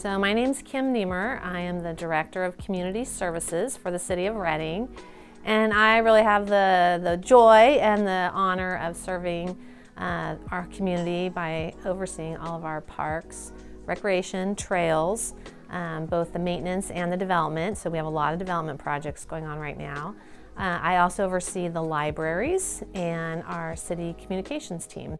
So my name's Kim Niemer. I am the Director of Community Services for the City of Reading, and I really have the joy and the honor of serving our community by overseeing all of our parks, recreation, trails, both the maintenance and the development. So we have a lot of development projects going on right now. I also oversee the libraries and our city communications team.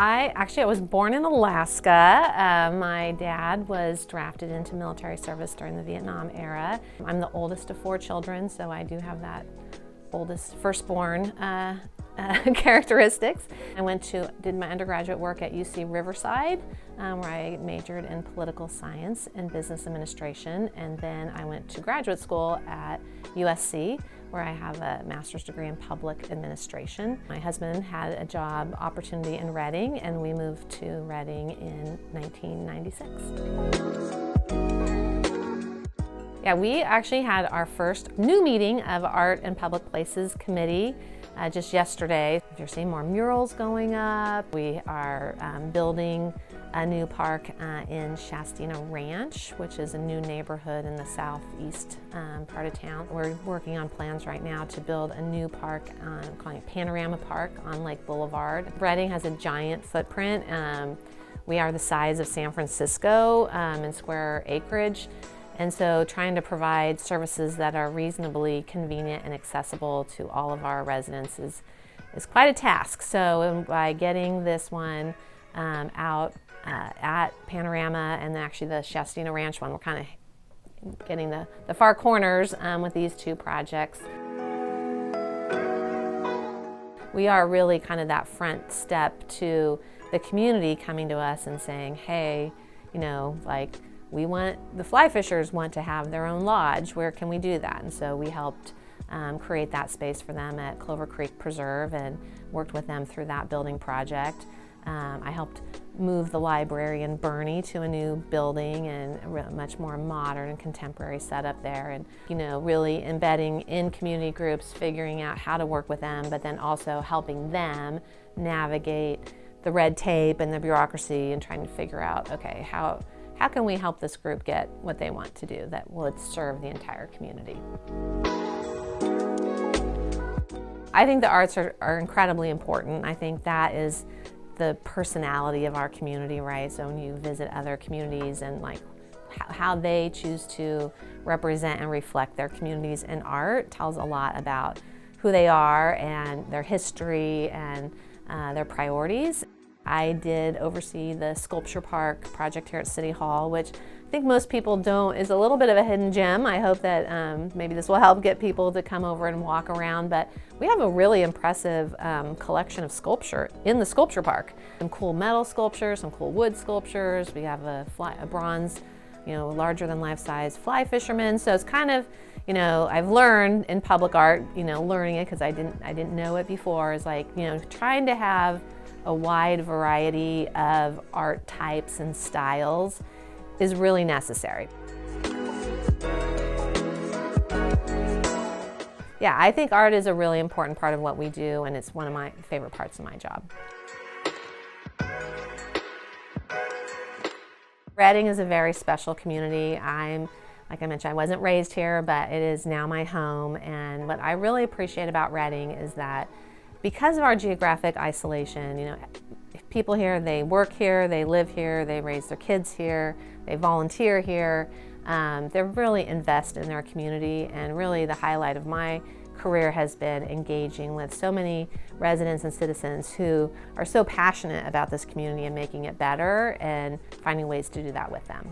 I was born in Alaska. My dad was drafted into military service during the Vietnam era. I'm the oldest of 4 children, so I do have that oldest firstborn characteristics. I did my undergraduate work at UC Riverside, where I majored in political science and business administration, and then I went to graduate school at USC, where I have a master's degree in public administration. My husband had a job opportunity in Reading, and we moved to Reading in 1996. Yeah, we actually had our first new meeting of Art and Public Places Committee just yesterday. You're seeing more murals going up. We are building a new park in Shasta Ranch, which is a new neighborhood in the southeast part of town. We're working on plans right now to build a new park, calling it Panorama Park on Lake Boulevard. Reading has a giant footprint. We are the size of San Francisco in square acreage. And so trying to provide services that are reasonably convenient and accessible to all of our residents is quite a task. So by getting this one out at Panorama and actually the Shasta Ranch one, we're kind of getting the far corners with these 2 projects. We are really kind of that front step to the community coming to us and saying, hey, you know, like, the fly fishers want to have their own lodge. Where can we do that? And so we helped create that space for them at Clover Creek Preserve and worked with them through that building project. I helped move the library in Bernie to a new building and a much more modern and contemporary setup there, and really embedding in community groups, figuring out how to work with them, but then also helping them navigate the red tape and the bureaucracy and trying to figure out, okay, how can we help this group get what they want to do that would serve the entire community? I think the arts are incredibly important. I think that is the personality of our community, right? So when you visit other communities and like how they choose to represent and reflect their communities in art tells a lot about who they are and their history and their priorities. I did oversee the Sculpture Park project here at City Hall, which I think most people is a little bit of a hidden gem. I hope that maybe this will help get people to come over and walk around, but we have a really impressive collection of sculpture in the Sculpture Park. Some cool metal sculptures, some cool wood sculptures. We have a bronze, larger than life-size fly fisherman. So it's kind of, I've learned in public art, learning it because I didn't know it before, is like, trying to have a wide variety of art types and styles is really necessary. Yeah, I think art is a really important part of what we do, and it's one of my favorite parts of my job. Reading is a very special community. Like I mentioned, I wasn't raised here, but it is now my home, and what I really appreciate about Reading is that because of our geographic isolation, people here, they work here, they live here, they raise their kids here, they volunteer here. They're really invested in their community, and really the highlight of my career has been engaging with so many residents and citizens who are so passionate about this community and making it better and finding ways to do that with them.